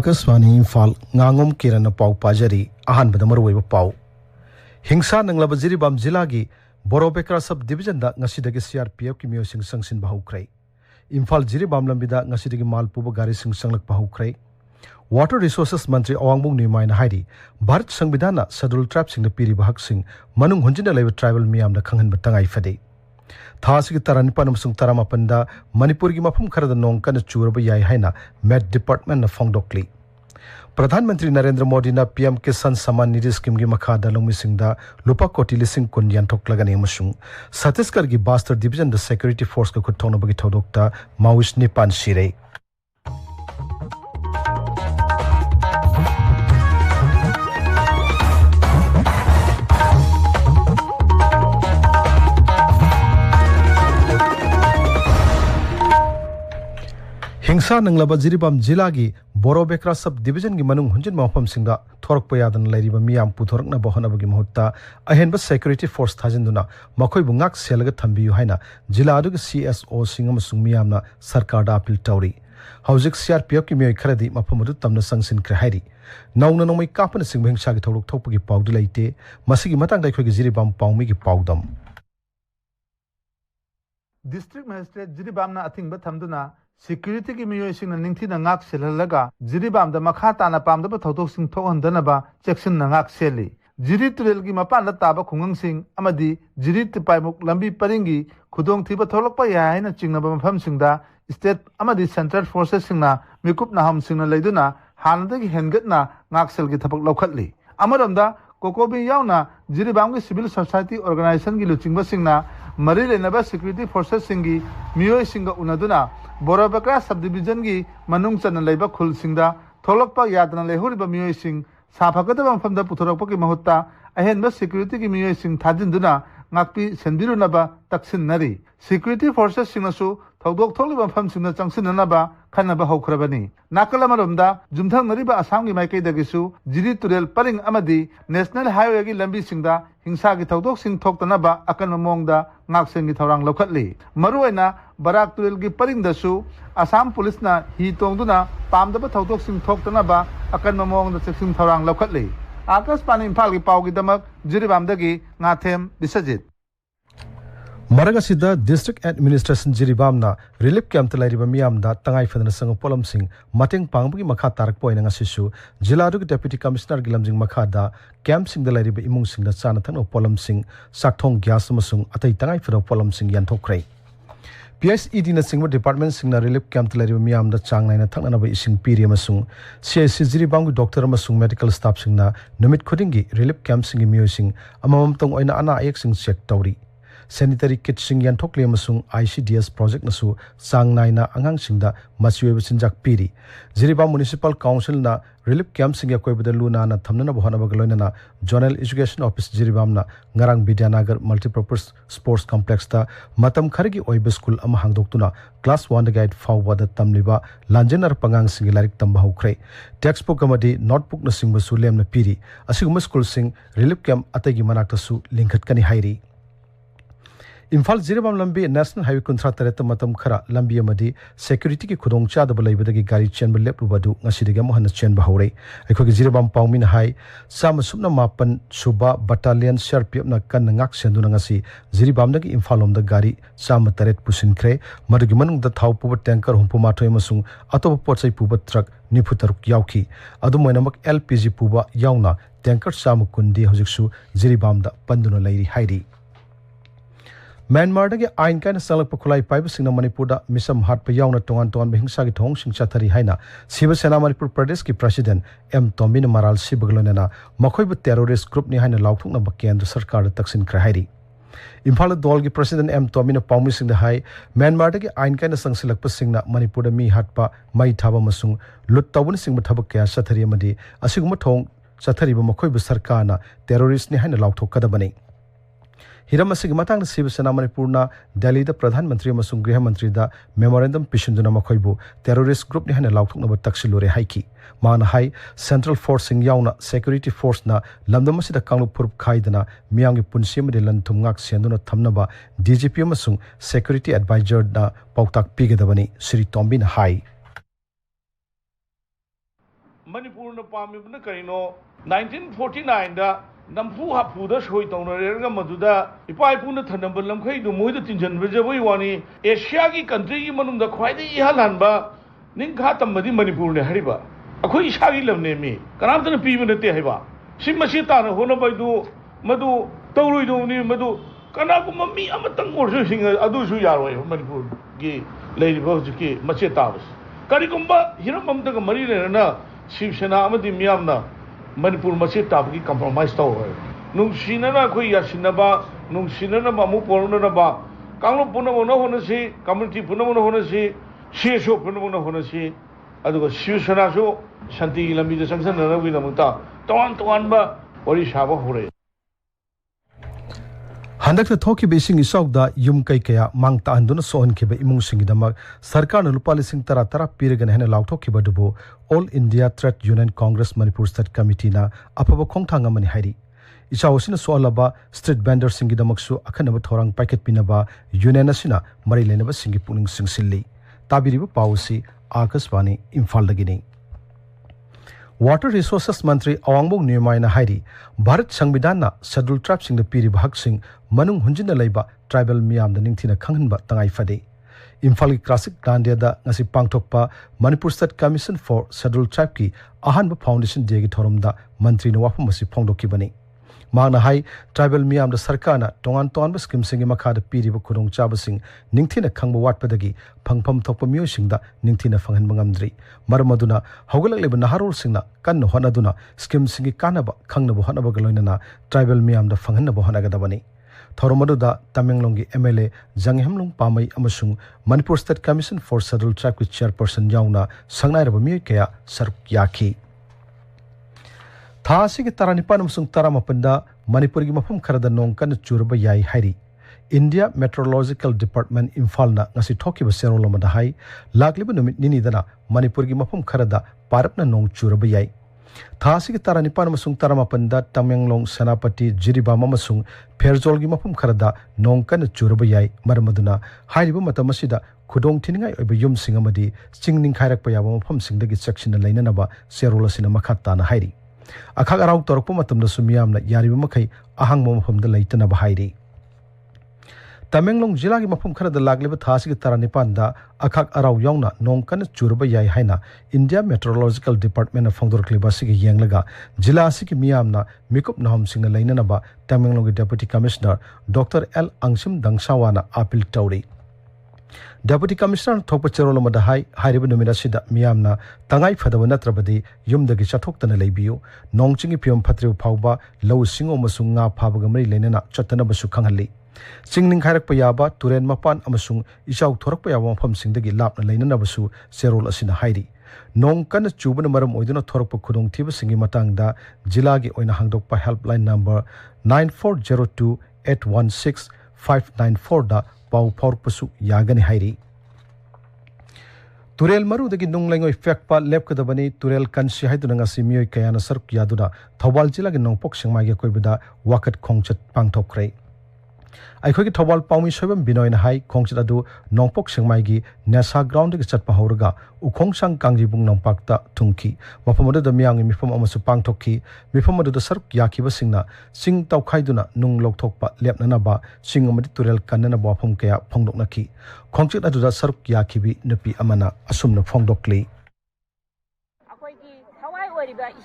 Akaswani Imphal Ngangom Kiran Pau Pajari Ahan Badamarway Pau Hingsa Nanglaba Jiribam Jilagi Borobekra Sub Division da Nasidagi CRPF Kimio Sing Sangsin Bahukray Imphal Jiribam Lambida Nasidagi Malpuba Gari Sing Sanglak Bahukray Water Resources Mantri Awangbung Nimain Haidi Bharat Sangbidana Sadul Trap Sing the Piri Bahak Sing Manung Hunjina Level Tribal Miam the Kangan Batangai Fade Thasiki Taranpanum Sung Taramapanda Manipuri Mapum Karada Nongkan Churaba Yai Haina Met Department of Fongdokli Pradhan Mantri Narendra Modi na PM Kisan Saman Nidhi Scheme gi makhada lungmisingda lupa koti lising kun yanthok lagani amasung Chhattisgarh gi Bastar Division the Security Force ka khutthona bagi thodokta Maoist Nipan Shirei Hingsa Nanglaba Jiribam Jilagi Borobekra Sub Division gi Manung Hunjin Mafam Singda Thorak Payadan Lariba Miam Putorak na Bohana Bagi Mahutta Ahenba Security Force Thajinduna Makoi Bungak Selaga Thambi Haina Jila Adug CSO Singam Sungmiamna Sarkada Apil Tauri Hauzik CRPF ki Miyoi Kharadi Mafamadu Tamna Sangsin Krahari Nauna Nomai Kapana Singbeng Shagi Tholok Thokpagi Pawdu Laite Masigi Matang Dai Khoi Jiribam Pawmi gi Pawdam District Magistrate Jiribamna Athingba Thamduna Security ki miyo sing na ningthi na ngak selalaga jiribam da makha ta na pam da thotok sing thok handana ba section na ngak seli jiri turel gi mapan la taba khungang sing amadi jiri tipaimuk lambi paringi khudong thiba tholok pa ya haina chingna ba mafam sing da state amadi central forces sing na mikup na ham sing na leiduna hanada gi hengat na ngak sel gi thapak lokhatli amaramda kokobi yauna jiribam gi civil society organization gi luchingba sing na mari lenaba security forces singi miyo singa unaduna Borobekra subdivision gi manung chana leiba khul singda tholokpa yadna lehuriba miyo sing safakata bamfamda puthorokpa ki mahutta ahenba security ki miyo sing thajinduna ngakpi senbirunaba taksinari security forces singnasu thodok tholiba bamfam singna changsinanaba khanaba haukrabani nakalamaromda jumthang nariba assam gi maikai dagisu jiri turel paring amadi national highway gi lambi singda hingsa gi thodok sing thoktanaba akan mamongda ngakseng gi thorang lokhatli maruaina barak turel gi paring dasu assam police na hi tongduna pamdaba thodok sing thoktanaba akan mamongda cheksing thorang lokhatli Akas Pani Imphal gi pau gi damak jiribamdagi ngathem bisajit Maragasida District Administration Jiribamna Relief Camp Talairiba Miamda Tangai Fadana Sang Polam Sing Mateng Pangbugi Makha Tarak Poina Ngasisu Jiladug Deputy Commissioner Gilamjing Makhada Camp Sing Dalariba Imung Sing da Sanatang Polam Sing Sakthong Gyas Masung Atai Tangai Fada Polam Sing Yantokrai PSED na Singwa Department Sing na Relief Camp Talairiba Miamda Changnai na Thangna ba Ising Piri Masung CIC Jiribam Doctor Masung Medical Staff Sing na Numit Khudingi Relief Camp Sing Mio Sing Amamam Tong Oina Ana Ayek Sing Check Tauri Sanitary kit sing yan thokle masung ICDS project nasu sang naina angang singda masiwe sinjak piri Jiribam Municipal Council na relief camp sing yakoi badaluna na thamna bohana bagaloina na Zonal Education Office Jiribam na ngarang Vidyanagar Multipurpose Sports Complex ta matam khargi oibe school ama hangdoktuna class 1 guide fawwa da tamliba lanjenar pangang sing larik tamba hokrai textbook amadi notebook na sing basu lem na piri asiguma school sing relief camp atagi manakta su lingkhat kani hairi Imphal Jiribam Lambi National Highway Kuntra Tareta Matam Khara Lambi Amadi Security ki khudong chada balaibadagi gari chen lep rubadu ngasidagi mohana chen bahore aikhogi Jiribam Pawmin hai sama subna mapan suba battalion CRPF na kan ngak senduna ngasi Jiribam dagi Imphal omda gari sama taret pusin kre madagi manung da thau puba tanker humpu mathoi masung atoba potsai puba truck nifutaruk yauki adu moinamak LPG puba yauna tanker sama kundi hojiksu Jiribam da panduna lairi hairi Myanmar dagi ain kaina salak pakulai paiba singna Manipur da misam hat pa yauna tongan behingsa gi thong sing chathari haina Shiva Sena Manipur Pradesh ki President M Tomin Maral Sibaglona na makhoi bu terrorist group ni haina lauthuk na ba kendra sarkar taksin kra hairi Imphal dol gi President M Tomin Pawmi sing da hai Myanmar dagi ain kaina sangsilak pa singna Manipur da mi hat pa mai thaba masung lut tawun sing ba thabak kya chathari amadi asiguma thong chathari ba makhoi bu sarkar na terrorist ni haina lauthuk kadabani Hiramasi matang Shiva Sena Manipur na Delhi da Pradhan Mantri amasung Griha Mantri da memorandum pishunduna makhoibu terrorist group ni hana lauthukna ba taksilore haiki mana hai Central Force sing yauna Security Force na lamdamasi da kanglu purp khaidana miyangi punsi made lanthum ngak senduna thamnaba DGP amasung Security Advisor na pautak pigadabani Sri Tombin hai Manipurna Pamibna Karino, 1949, Nampu Hapuda Shoitona Maduda, Ipai Puna Tanambalam Kai, the Muda Tinjan Vijawani, a shaggy country, Manum the Quadi Yalanba, Ninkata Madi Manipurna Hariba. A quick shaggy lam name me, Kanatan people at Teheva. Shimashita, Honabaidu, Madu, Toru, Madu, Kanakumi, Amatang or Adushu Yarway, Manipur, gay, Lady Bosuki, Machetas. Karikumba, Hiramam the Marina, Shivshana Amadi Miamna, Manipur Macheta, compromised over. Nung Shinana Kuya Shinaba, Nung Shinana Mamu Porunaba, Kalo Punamona Honasi, Community Punamona Honasi, Shesho Punamona Honasi, Adu Shivshanaso, Shanti Lamida Sansan and Ravinamuta, Toanba, Orishaba Hore. Handak thoki basing isok da yum kai kaya mangta anduna sohon kiba imung singi damak sarkar na lupa lising tara pirigan hena laukto kiba dubo All India Trade Union Congress Manipur State Committee na apaba khongthanga mani hairi isha osina soalaba street vendor singi damak su akhanaba thorang packet pinaba union asina mari lenaba singi puning singsilli tabiriba pausi Akashvani Imphal dagini Water Resources Mantri Awangmok Niyamaina Hairi, Bharat Sangvidana, Scheduled Tribe Sing the Piri Bahak Sing, Manung Hunjina Laiba, Tribal Miam the Ningtina Kanganba Tangai Fade. Imphal Classic Grandia da Nasi Pangtokpa, Manipur State Commission for Scheduled Tribe Ki, Ahanba Foundation Degi Thorum da, Mantri Nawapamasi Pongdo Kibani. Magna Hai, Tribal Miam the Sarkana, Tongan Tonba Skim Singing Makada Piri Kurung Chabasing, Ningtina Kangba Watpadagi, Pangpam Topa Musing da, Ningtina Fangan Mangamdri, Maramaduna, Hogala Liban Harol Singna, Kan Honaduna, Skim Singi Kanaba, Kangnabu Hanabagaloina, Tribal Miam the Fanganabu Hanagadabani. Thoromaduda, Tamenglongi MLA, Janghemlung Pamai Amasung, Manipur State Commission for Scheduled Tribe with Chairperson Yauna, Sangnai Kaya, Sarkyaki. Thasi ki taranipan amsung taramapanda Manipur gi mafum kharada nong kan churba yai hairi India Meteorological Department Imphal na ngasi thoki ba serolo mada hai lagliba numit nini dana Manipur gi mafum kharada parapna nong churba yai Thasi ki taranipan amsung taramapanda Tamenglong Senapati Jiribam amasung Pherzol gi mafum kharada nong kan churba yai maramaduna hairiba matamasida khudong thiningai oiba yum singamadi chingning khairak pa yaba mafum singdagi section na lainanaba serola sina makhatta na hairi Akhak arau torokpo matamda sumiyamna yariba makai ahang mafamda laitana bahairi Tamenglong jila gi mafum kharada lagliba thasi gi taranipan da akhak arau yongna nong kan churba yai haina India Meteorological Department of Fangdor kliba sigi yenglaga jila sigi miyamna mikup nahom singna lainana ba Tamenglong gi Deputy Commissioner Dr. L Angsim Dangsawana appeal tawri Deputy Commissioner Thokpa Cherolo Madahai, Hariba Numinasida, Miamna, Tangai Fadava Natrabadi, Yum the Gishatoktan Labio, Nong Chingi Pium Patrio Pauba, Low Singo Masunga Pabagamri Lenena, Chatana Basukangali. Singling Harak Payaba, Turen Mapan Amasung, Ishau Torpayawam from Singdagi Lap Lena Basu, Serol Asina Haidi. Nong Kana Chuban Maram Oiduna Torpa Kudong Tiba Singi Matangda, Jilagi Oina Hangdokpa helpline number 9402 816 594 da. Pau Porpusu Yagani Hairi Turel Maru the Nunglang effect pa Lepkadabani, Turel Kanshi Haidunanga Simio Kayana Sark Yaduna, Tawal Jilag and Nongpoksing Magia Koibida, Wakat Kongchat Pangtokre. I quick Tawal Paumi Shobam Bino in High Kongchadu, Nongpoksing Magi, Nasa ground Chat Pahorga, Ukongsang Kangjibung Nongpakta, Tunki, Wapamoda the Miang Mifum Amasu Pangtoki, Mifamoda the Sark Yaki Basingna, Sing Tau Kaiduna, Nung Lok Tokpa, Lepnanaba, Sing Turel Kanana Wapum Kaya, Pongdoknaki, Kongchat Aduda Sark Yakibi, Nupi Amana, Asumna Pongdokli.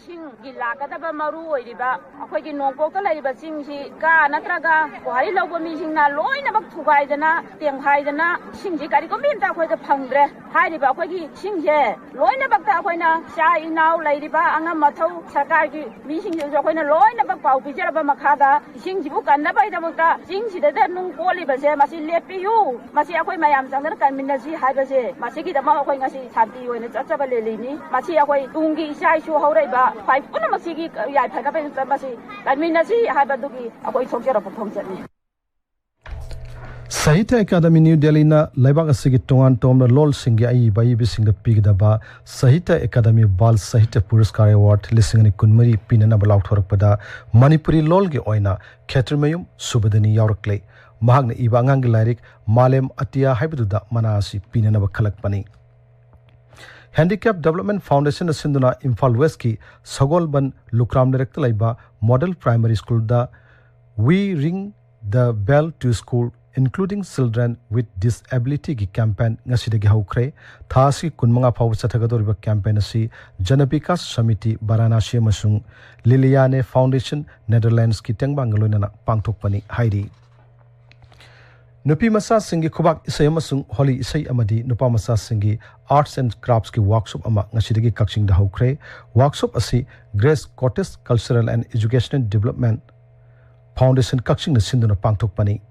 Sing Gilakataba Maru, Akwaki Nongpoka Laiba Sing, Ka Natraga, Wari Lobo Mishina, Loin about two Haidana, Tiang Haidana, Shinji Karikominta with the Pangre, Haidiba Kwaki, Shinje, Loin about Taquina, Shai now, Ladiba, Angamato, Sakaki, Mishing is when a loin about Pau, Pijaraba Makada, Shinjibuka, Nabaitabuka, Shinji, the Nung Poliba, Masi Lepiu, Masiakwe Mayam Sangan, Minazi, Habase, Masiki the Mawakasi, Tabi, when it's Atabalini, Masiakwe, Ungi, Shai, Horeba. 5 Masigi, Yapaka, Masi, I mean, I see Habaduki, a boy talk of Pomsani. Sahitya Academy New Delhi na Laibaga Sigitongan Tom the Lol Singai by Bising the Pigdaba, Sahitya Academy Bal Sahitya Puraskar Award, listening Kunmari Pinana Balautorpada, Manipuri Lolge Oina, Katrimayum, Subadani Yorkley, Magna Ibangang Lyric, Malem Atia Hybeduda Manasi Pinana Kalakpani. Handicap Development Foundation sinduna Imphal West ki Sagolban Lukram director laiba Model Primary School da We Ring the Bell to School including children with disability ki campaign ngasidagi haukre thasi kunmanga phaw chathagadoriba campaign asi Janavikas Samiti Varanasi amasung Liliane Foundation Netherlands ki tengbangaloina pangthokpani hairi Nupi masa singi khubak isai amasung holi isai amadi nupa masa singi arts and crafts ki workshop ama ngasidagi kakching da haukre workshop asi Grace Cottage Cultural and Educational Development Foundation kakching na sinduna pangthokpani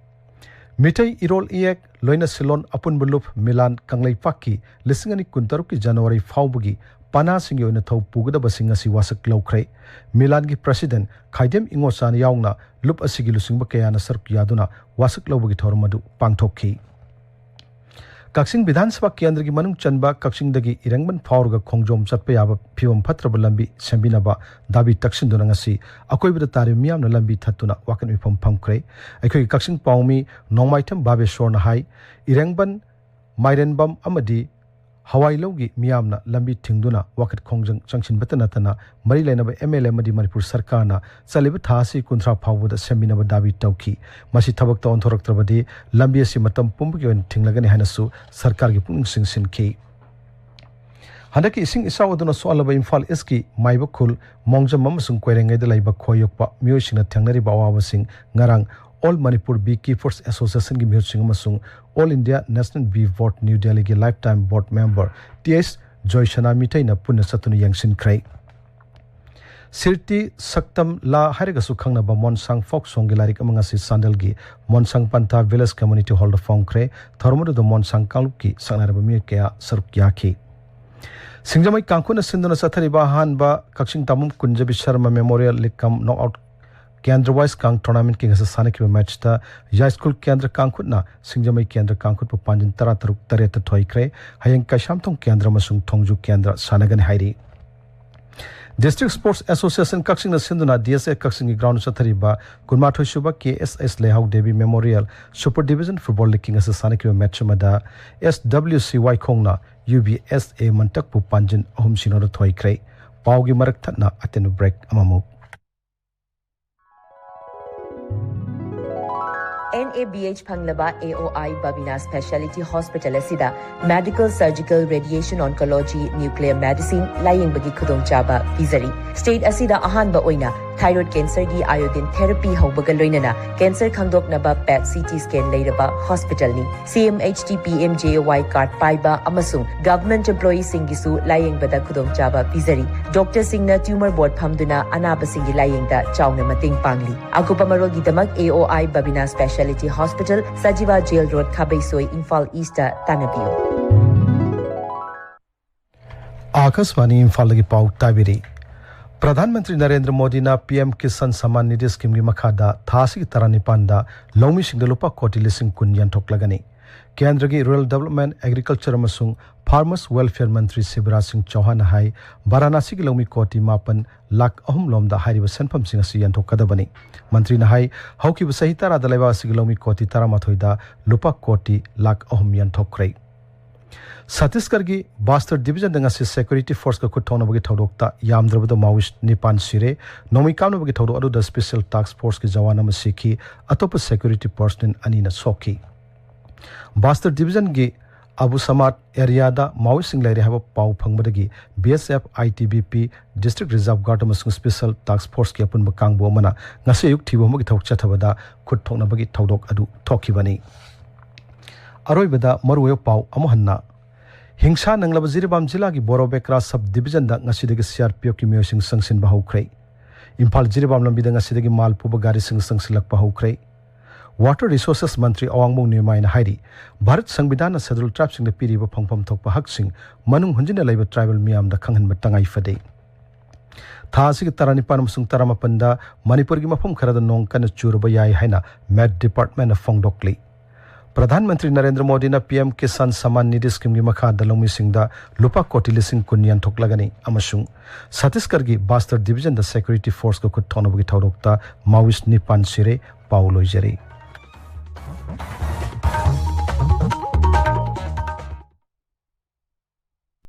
Mitai Irol Iek Loina Silon Apun Bulup Milan Kanglai Paki Lisingani Kuntaruki January Faubugi Pana Singi Oina Thau Pugada Basingasi Wasak Laukre Milan ki President Khaidem Ingosan Yaungna Lup Asigi Lusingba Kayana Saruk Yaduna Wasak Laubugi Thormadu Pangthokki Kakshing Vidhan Sabha Kendra ki Manung Chanba Kakshing Dagi Irangban Faurga Khongjom Chatpa Yaba Phiwam Phatraba Lambi Sembinaba Dabi Takshinduna ngasi Akoibada Tari Miyamna Lambi Thatuna Wakan Mifam Phamkre Aikhoi Kakshing Pawmi Nongmaitam Babeshwar na hai Irangban Mairenbam Amadi Hawai Logi Miyamna Lambi Thingduna Wakat Khongjang Changshin Batanatana Mari Lainaba MLA Madi Manipur Sarkarna Saliba Thasi Kunthra Phawbuda Sembinaba Dabi Tauki Masi Thabak ta Onthoraktrabadi Lambi asi matam pumbugi on thinglagani hanasu Sarkar gi pungning singsin ki Handaki ising isaw aduna soalaba Imphal Eski Maibakul Mongjam amasung Koirengai da laiba khoyokpa miyosingna thangnari bawawasing ngarang All Manipur Beekeepers Association ki miyosing amasung All India National Bee Vote New Delhi ki lifetime board member TS Joy Shana Mitai na punna satunu yangsin krai Sirti Saktam La Harigasu Khangna ba Monsang Folk Song Gilarik amangasi Sandalgi Monsang Panta Village Community Hall of Fongkre Thormodu the Monsang Kalupki Sanaraba Mikya Sarukyaki Singjamai Kankuna Sinduna Sathariba Hanba Kakshing Tamum Kunjabi Sharma Memorial Likam Knockout Kendra Wise Kang Tournament King as a Sanik match ta Ya School Kendra Kankutna Singjamai Kendra Kankut Panjin Tarataruk Tareta Toykre Hayang Kashamtong Kendra Masung Tongju Kendra Sanagan Hairi District Sports Association Kakshing na Sinduna DSA Kakshing ground Sathariba Kunmatho Shuba KSS Lehau Devi Memorial Super Division Football League King as a Sanik match mada SWCY Kongna UBSA Mantakpu Panjin Ahum Sinoro Toykre Paugi Marak Thatna Atenu break Amamu NABH Panglaba AOI Babina Specialty Hospital Asida Medical Surgical Radiation Oncology Nuclear Medicine Lying Bagi Khudong Chaba Pizari State Asida Ahanba Oina Thyroid Cancer Gi Iodine Therapy Haubaga Loinana Cancer Khangdok Naba PET CT Scan Leiraba Hospital ni CMHT PMJOY Card Paiba Amasung Government Employees Singisu Lying Bada Khudong Chaba Pizari Dr. Singna Tumor Board Phamduna Anaba Singi Lying Da Chawna Mating Pangli Akupamarol Gidamak AOI Babina Specialty Hospital Sajiva Jail Road Kabaisoi Imphal East Tanabiu Akaswani Imphal gi pau tabiri Pradhanmantri Narendra Modi na PM Kisan Samman Nidhi Scheme gi makhada thasi ki tarani panda lomi singda lupa koti lising kun yanthok lagani Kendra gi Rural Development Agriculture amasung Farmers Welfare Mantri Shivraj Singh Chauhan hai Varanasi gi lomi koti mapan lakh ahum lomda hairiba senpham sing asi yanthok kadabani Mantri na hai hauki sahi tara dalaiba asi gi lomi koti taramathoida lupa koti lakh ahum yanthok rei Satisgarh gi Bastard Division danga se Security Force ka kuthona bagi thodokta yamdrabada Maoist Nipan Sire nomi kamna bagi thodo adu the Special Task Force ki jawana ma sikhi atopa security personnel anina soki Bastard Division gi Abu Samad area da Maoist sing laire haba pau phangbadagi BSF ITBP District Reserve Guard amasung Special Task Force ki apun bakang bo mana ngase yuk thibo magi thok chathabada kuthokna bagi thodok adu thokibani Aroibada maruyo pau amohanna Hingsa nanglaba Jiribam Jila ki Borobekra Sub Division da ngasidagi CRPF ki miyosing sangsin ba haukrei Imphal Jiribam lambida ngasidagi malpuba gari sing sangsilak ba haukrei Water Resources Mantri Awangmung Nimai na hairi Bharat Sangbidan na Scheduled Tribe sing da piriba phangpham thokpa haksing manung hunjina laiba tribal miyam da khanghan matangai fade Thasi ki taranipan amasung taramapanda Manipur gi mafam kharada nong kana churuba yai haina Met Department of Fongdokli Pradhanmantri Narendra Modi na PM Kisan Samman Nidhi Scheme gi makha dalomi singda lupa koti lising kunyan thoklagani amasung Satisgarh gi Bastard Division da Security Force ko khutthona bagi thodokta Maoist Nipan Sire Paulo Jeri